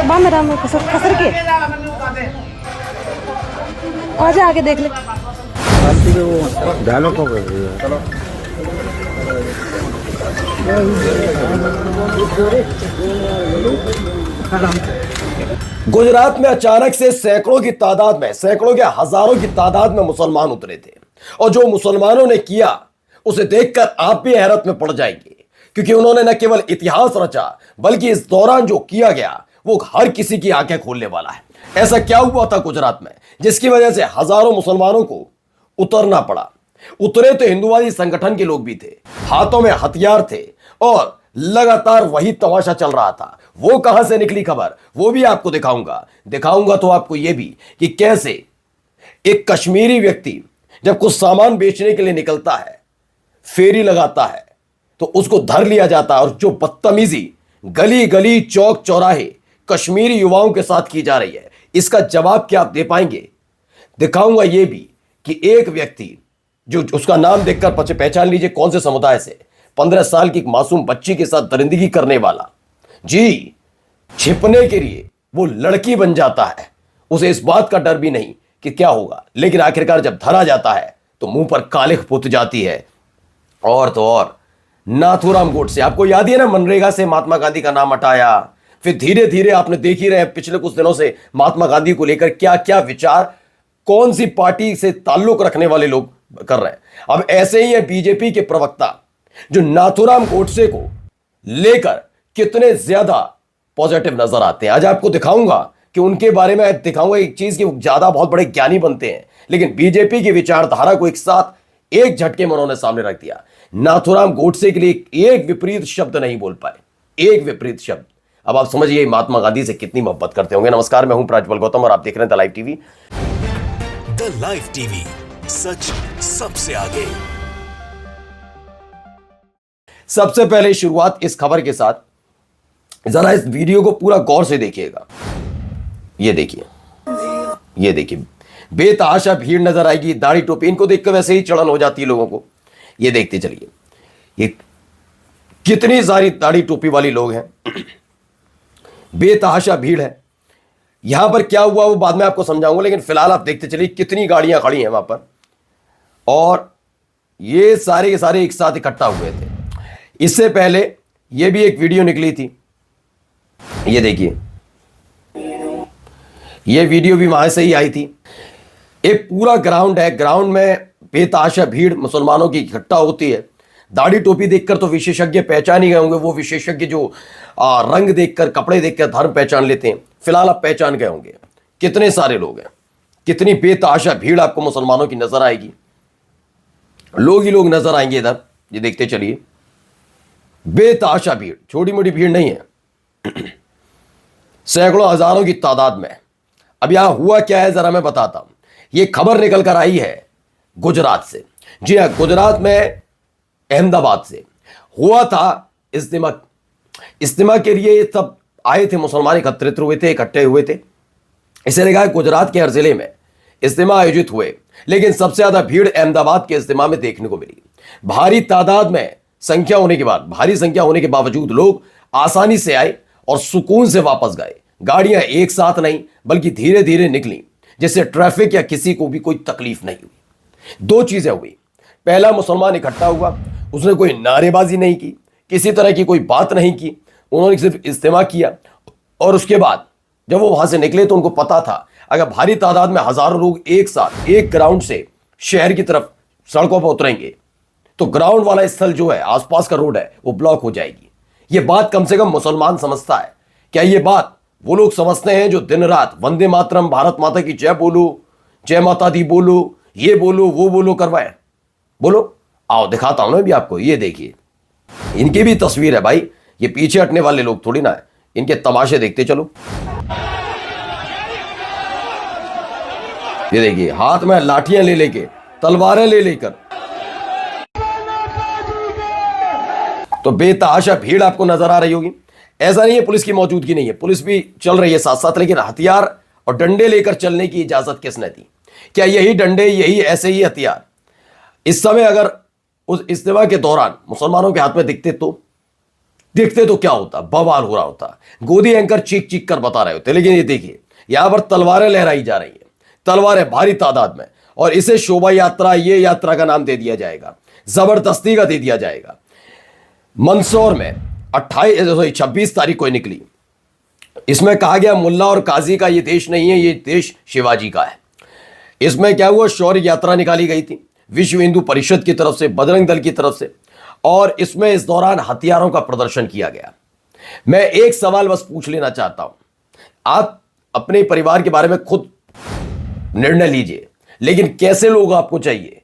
बा मेरा में खसर खसर के आजा आगे देख ले। फालतू के वो डायलॉग को कर रही है। चलो गुजरात में अचानक से सैकड़ों की तादाद में, सैकड़ों के हजारों की तादाद में मुसलमान उतरे थे और जो मुसलमानों ने किया उसे देखकर आप भी हैरत में पड़ जाएंगे, क्योंकि उन्होंने न केवल इतिहास रचा बल्कि इस दौरान जो किया गया वो हर किसी की आंखें खोलने वाला है। ऐसा क्या हुआ था गुजरात में जिसकी वजह से हजारों मुसलमानों को उतरना पड़ा? उतरे तो हिंदुवादी संगठन के लोग भी थे, हाथों में हथियार थे और लगातार वही तमाशा चल रहा था। वो कहां से निकली खबर वो भी आपको दिखाऊंगा तो आपको यह भी कि कैसे एक कश्मीरी व्यक्ति जब कुछ सामान बेचने के लिए निकलता है, फेरी लगाता है, तो उसको धर लिया जाता है और जो बदतमीजी गली गली चौक चौराहे कश्मीरी युवाओं के साथ की जा रही है, इसका जवाब क्या आप दे पाएंगे? दिखाऊंगा यह भी कि एक व्यक्ति जो उसका नाम देखकर पहचान लीजिए कौन से समुदाय से, 15 साल की एक मासूम बच्ची के साथ दरिंदगी करने वाला, जी छिपने के लिए वो लड़की बन जाता है। उसे इस बात का डर भी नहीं कि क्या होगा, लेकिन आखिरकार जब धरा जाता है तो मुंह पर कालिख पुत जाती है। और तो और नाथूराम गोडसे, आपको याद है ना, मनरेगा से महात्मा गांधी का नाम हटाया, फिर धीरे धीरे आपने देख ही रहे पिछले कुछ दिनों से महात्मा गांधी को लेकर क्या क्या विचार कौन सी पार्टी से ताल्लुक रखने वाले लोग कर रहे हैं। अब ऐसे ही है बीजेपी के प्रवक्ता जो नाथूराम गोडसे को लेकर कितने ज्यादा पॉजिटिव नजर आते हैं। आज आपको दिखाऊंगा कि उनके बारे में दिखाऊंगा एक चीज की ज्यादा बहुत बड़े ज्ञानी बनते हैं, लेकिन बीजेपी की विचारधारा को एक साथ एक झटके में उन्होंने सामने रख दिया। नाथूराम गोडसे के लिए एक विपरीत शब्द नहीं बोल पाए, एक विपरीत शब्द। अब आप समझिए महात्मा गांधी से कितनी मोहब्बत करते होंगे। नमस्कार, मैं हूं प्रज्वल गौतम और आप देख रहे हैं the live TV. The live TV, सच सबसे आगे। सबसे पहले शुरुआत इस खबर के साथ, जरा इस वीडियो को पूरा गौर से देखिएगा। ये देखिए बेतहाशा भीड़ नजर आएगी, दाढ़ी टोपी, इनको देखकर वैसे ही चढ़न हो जाती है लोगों को। ये देखते चलिए ये कितनी सारी दाढ़ी टोपी वाली लोग हैं, बेतहाशा भीड़ है। यहां पर क्या हुआ वो बाद में आपको समझाऊंगा, लेकिन फिलहाल आप देखते चलिए कितनी गाड़ियां खड़ी हैं वहां पर, और ये सारे के सारे एक साथ इकट्ठा हुए थे। इससे पहले ये भी एक वीडियो निकली थी, ये देखिए, ये वीडियो भी वहां से ही आई थी। एक पूरा ग्राउंड है, ग्राउंड में बेतहाशा भीड़ मुसलमानों की इकट्ठा होती है। दाढ़ी टोपी देखकर तो विशेषज्ञ पहचान ही गए होंगे, वो विशेषज्ञ जो रंग देखकर, कपड़े देखकर धर्म पहचान लेते हैं। फिलहाल आप पहचान गए होंगे कितने सारे लोग हैं, कितनी बेतहाशा भीड़ आपको मुसलमानों की नजर आएगी। लोग ही लोग नजर आएंगे इधर, ये देखते चलिए, बेतहाशा भीड़, छोटी मोटी भीड़ नहीं है, सैकड़ों हजारों की तादाद में। अब यहां हुआ क्या है जरा मैं बताता हूं। यह खबर निकल कर आई है गुजरात से, जी हां, गुजरात में अहमदाबाद से हुआ था इज्तिमा। इज्तिमा के लिए सब आए थे, मुसलमान एकत्रित हुए थे, इकट्ठे हुए थे। इसे देखा गुजरात के हर जिले में इज्तिमा आयोजित हुए, लेकिन सबसे ज्यादा भीड़ अहमदाबाद के इज्तिमा में देखने को मिली। भारी तादाद में संख्या होने के बाद, भारी संख्या होने के बावजूद लोग आसानी से आए और सुकून से वापस गए। गाड़ियां एक साथ नहीं बल्कि धीरे धीरे निकली, जिससे ट्रैफिक या किसी को भी कोई तकलीफ नहीं हुई। दो चीजें हुई, पहला मुसलमान इकट्ठा हुआ, उसने कोई नारेबाजी नहीं की, किसी तरह की कोई बात नहीं की, उन्होंने सिर्फ इज्तिमा किया। और उसके बाद जब वो वहां से निकले तो उनको पता था अगर भारी तादाद में हजारों लोग एक साथ एक ग्राउंड से शहर की तरफ सड़कों पर उतरेंगे तो ग्राउंड वाला स्थल जो है, आसपास का रोड है, वो ब्लॉक हो जाएगी। ये बात कम से कम मुसलमान समझता है। क्या ये बात वो लोग समझते हैं जो दिन रात वंदे मातरम, भारत माता की जय बोलो, जय माता दी बोलो, ये बोलो वो बोलो करवाए? बोलो, आओ दिखाता हूं ना भी आपको। ये देखिए, इनकी भी तस्वीर है भाई, ये पीछे हटने वाले लोग थोड़ी ना है, इनके तमाशे देखते चलो। ये देखिए, हाथ में लाठियां ले लेके, तलवारें ले लेकर, तो बेतहाशा भीड़ आपको नजर आ रही होगी। ऐसा नहीं है पुलिस की मौजूदगी नहीं है, पुलिस भी चल रही है साथ साथ, लेकिन हथियार और डंडे लेकर चलने की इजाजत किसने दी? क्या यही डंडे, यही ऐसे ही हथियार इस समय अगर उस इज्तिमा के दौरान मुसलमानों के हाथ में दिखते देखते तो क्या होता, बवाल हो रहा होता। गोदी एंकर चीख चीख कर बता रहे होते। लेकिन ये देखिए, यहां पर तलवारें लहराई जा रही हैं, तलवारें भारी तादाद में, और इसे शोभा यात्रा, ये यात्रा का नाम दे दिया जाएगा, जबरदस्ती का दे दिया जाएगा। मंदसौर में 26 तारीख को निकली। इसमें कहा गया मुल्ला और काजी का ये देश नहीं है, ये देश शिवाजी का है। इसमें क्या हुआ, शौर्य यात्रा निकाली गई थी विश्व हिंदू परिषद की तरफ से, बजरंग दल की तरफ से, और इसमें इस दौरान हथियारों का प्रदर्शन किया गया। मैं एक सवाल बस पूछ लेना चाहता हूं, आप अपने परिवार के बारे में खुद निर्णय लीजिए, लेकिन कैसे लोग आपको चाहिए?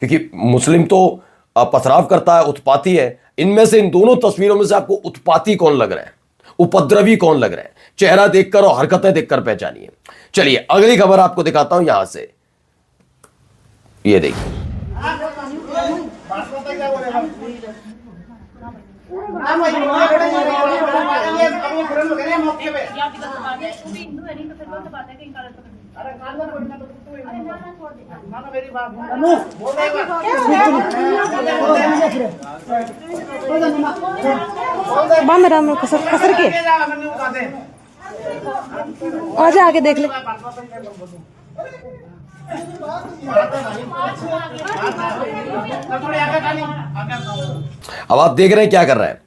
क्योंकि मुस्लिम तो पथराव करता है, उत्पाती है। इनमें से, इन दोनों तस्वीरों में से आपको उत्पाती कौन लग रहा है, उपद्रवी कौन लग रहा है? चेहरा देखकर और हरकतें देखकर पहचानिए। चलिए अगली खबर आपको दिखाता हूं यहां से। ये देखिए, बा मेरा में खसर के आजा आगे देख ले। अब आप देख रहे हैं क्या कर रहा है।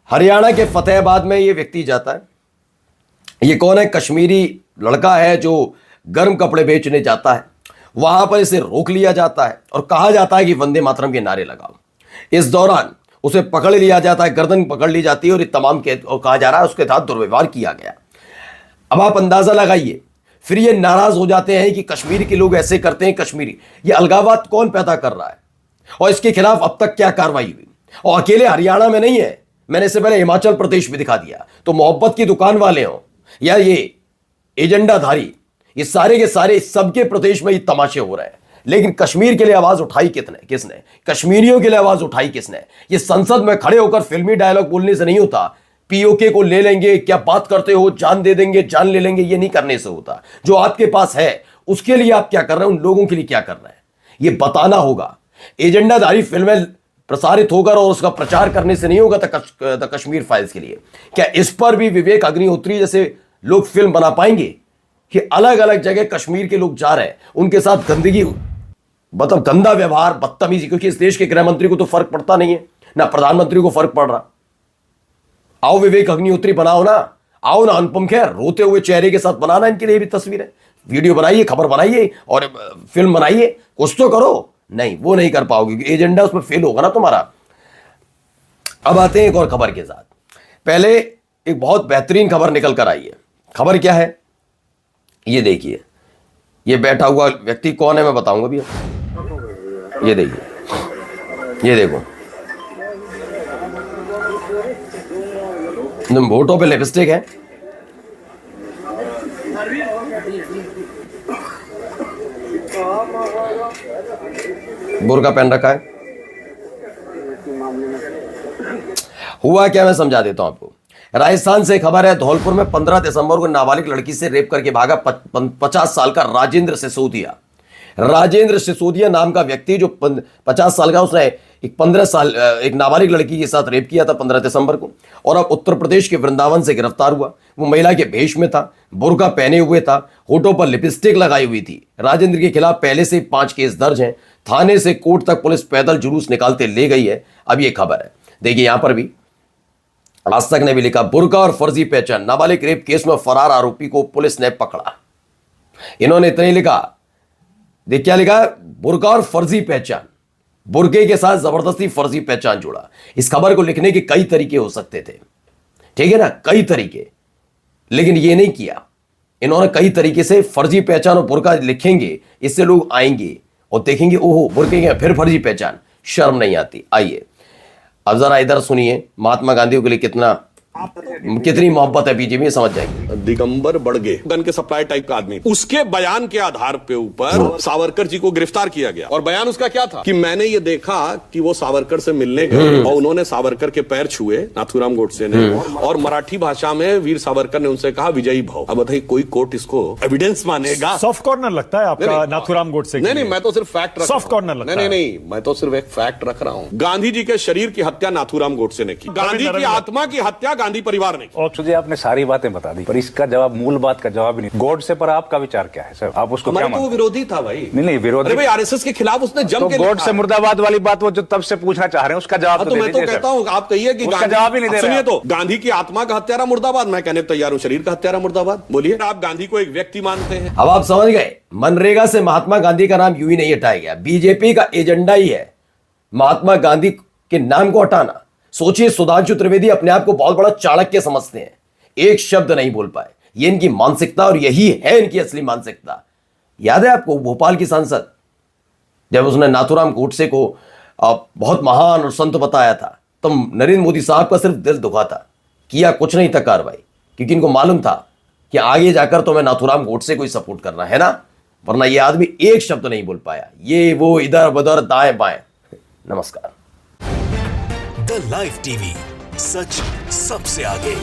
हरियाणा के फतेहाबाद में ये व्यक्ति जाता है। ये कौन है? कश्मीरी लड़का है जो गर्म कपड़े बेचने जाता है। वहां पर इसे रोक लिया जाता है और कहा जाता है कि वंदे मातरम के नारे लगाओ। इस दौरान उसे पकड़ लिया जाता है, गर्दन पकड़ ली जाती है, और ये तमाम के और कहा जा रहा है उसके साथ दुर्व्यवहार किया गया। अब आप अंदाजा लगाइए, फिर ये नाराज हो जाते हैं कि कश्मीर के लोग ऐसे करते हैं। कश्मीरी, ये अलगाववाद कौन पैदा कर रहा है और इसके खिलाफ अब तक क्या कार्रवाई हुई? और अकेले हरियाणा में नहीं है, मैंने इससे पहले हिमाचल प्रदेश में दिखा दिया। तो मोहब्बत की दुकान वाले हों या ये एजेंडाधारी, ये सारे के सारे सबके प्रदेश में ये तमाशे हो रहे हैं। लेकिन कश्मीर के लिए आवाज उठाई किसने? कश्मीरियों के लिए आवाज उठाई किसने? ये संसद में खड़े होकर फिल्मी डायलॉग बोलने से नहीं होता। पीओके को ले लेंगे, क्या बात करते हो, जान दे देंगे, जान ले लेंगे, ये नहीं करने से होता। जो आपके पास है उसके लिए आप क्या कर रहे हैं, उन लोगों के लिए क्या कर रहे हैं, ये बताना होगा। एजेंडाधारी फिल्में प्रसारित होकर और उसका प्रचार करने से नहीं होगा। द कश्मीर फाइल्स के लिए क्या इस पर भी विवेक अग्निहोत्री जैसे लोग फिल्म बना पाएंगे कि अलग अलग जगह कश्मीर के लोग जा रहे हैं, उनके साथ गंदगी, मतलब गंदा व्यवहार, बदतमीजी? क्योंकि इस देश के गृह मंत्री को तो फर्क पड़ता नहीं है, ना प्रधानमंत्री को फर्क पड़ रहा। आओ विवेक अग्निहोत्री बनाओ ना, आओ ना अनुपम खेर रोते हुए चेहरे के साथ बनाना इनके लिए भी तस्वीरें, वीडियो बनाइए, खबर बनाइए और फिल्म बनाइए, कुछ तो करो। नहीं, वो नहीं कर पाओगे, एजेंडा उसमें फेल होगा ना तुम्हारा। अब आते हैं एक और खबर के साथ। पहले एक बहुत बेहतरीन खबर निकल कर आई है। खबर क्या है ये देखिए। ये बैठा हुआ व्यक्ति कौन है मैं बताऊंगा भैया। ये देखिए, ये देखो, होठों पे लिपस्टिक है, बुर्का पहन रखा है। हुआ क्या मैं समझा देता हूं आपको। राजस्थान से खबर है, धौलपुर में 15 दिसंबर को नाबालिग लड़की से रेप करके भागा 50 साल का राजेंद्र सिसोदिया। राजेंद्र सिसोदिया नाम का व्यक्ति जो 50 साल का, उसने एक नाबालिग लड़की के साथ रेप किया था 15 दिसंबर को, और अब उत्तर प्रदेश के वृंदावन से गिरफ्तार हुआ। वो महिला के भेष में था, बुर्का पहने हुए था, होठों पर लिपस्टिक लगाई हुई थी। राजेंद्र के खिलाफ पहले से 5 केस दर्ज हैं। थाने से कोर्ट तक पुलिस पैदल जुलूस निकालते ले गई है। अब ये खबर है, देखिए यहां पर भी आज तक ने भी लिखा, बुर्का और फर्जी पहचान, नाबालिग रेप केस में फरार आरोपी को पुलिस ने पकड़ा। इन्होंने इतना ही लिखा, देख क्या लिखा, बुर्का और फर्जी पहचान, बुर्के के साथ जबरदस्ती फर्जी पहचान जोड़ा। इस खबर को लिखने के कई तरीके हो सकते थे, ठीक है ना, कई तरीके, लेकिन ये नहीं किया इन्होंने। कई तरीके से फर्जी पहचान और बुर्का लिखेंगे, इससे लोग आएंगे और देखेंगे ओहो बुर्के के फिर फर्जी पहचान, शर्म नहीं आती। आइए अब जरा इधर सुनिए, महात्मा गांधी के लिए कितनी मोहब्बत है बीजेपी में, समझ जाएंगे। दिगंबर बड़गे, गन के सप्लाई टाइप का आदमी, उसके बयान के आधार पे ऊपर सावरकर जी को गिरफ्तार किया गया। और बयान उसका क्या था कि मैंने ये देखा कि वो सावरकर से मिलने गए और उन्होंने सावरकर के पैर छुए, नाथूराम गोडसे ने, और मराठी भाषा में वीर सावरकर ने उनसे कहा विजयी भव। अब बताइए कोई कोर्ट इसको एविडेंस मानेगा? सॉफ्ट कॉर्नर लगता है आपका नाथूराम गोडसे? नहीं, मैं तो सिर्फ फैक्ट रख सॉफ्ट कॉर्नर लगता है। नहीं, मैं तो सिर्फ एक फैक्ट रख रहा हूँ। गांधी जी के शरीर की हत्या नाथूराम गोडसे ने की, गांधी की आत्मा की हत्या गांधी परिवार ने की। मुझे आपने सारी बातें बता दी, पर इसका जवाब, मूल बात का जवाब नहीं। गोडसे पर आपका विचार क्या है सर? आप उसको क्या मानते? वो विरोधी था भाई। नहीं, विरोधी। अरे भाई, आरएसएस के खिलाफ उसने जम के गोडसे मुर्दाबाद वाली बात वो जो तब से पूछना चाह रहे हैं उसका जवाब तो मैं तो कहता हूँ, आप कहिए कि जवाब ही नहीं दे रहे। सुनिए तो, गांधी की आत्मा का हत्यारा मुर्दाबाद, मैं कहने तैयार हूँ शरीर का हत्यारा मुर्दाबाद। बोलिए, आप गांधी को एक व्यक्ति मानते हैं? अब आप समझ गए, मनरेगा से महात्मा गांधी का नाम यूं ही नहीं हटाया गया। बीजेपी का एजेंडा ही है महात्मा गांधी के नाम को हटाना। सोचिए, सुधांशु त्रिवेदी अपने आप को बहुत बड़ा चाणक्य समझते हैं, एक शब्द नहीं बोल पाए। ये इनकी मानसिकता और यही है इनकी असली मानसिकता। याद है आपको भोपाल की सांसद, जब उसने नाथूराम गोडसे को बहुत महान और संत बताया था, तो नरेंद्र मोदी साहब का सिर्फ दिल दुखा था, किया कुछ नहीं था कार्रवाई, क्योंकि इनको मालूम था कि आगे जाकर तो मैं नाथूराम गोडसे को ही सपोर्ट करना है ना। वरना ये आदमी एक शब्द नहीं बोल पाया, ये वो इधर उधर दाएं बाएं। नमस्कार। द लाइव टीवी, सच सबसे आगे।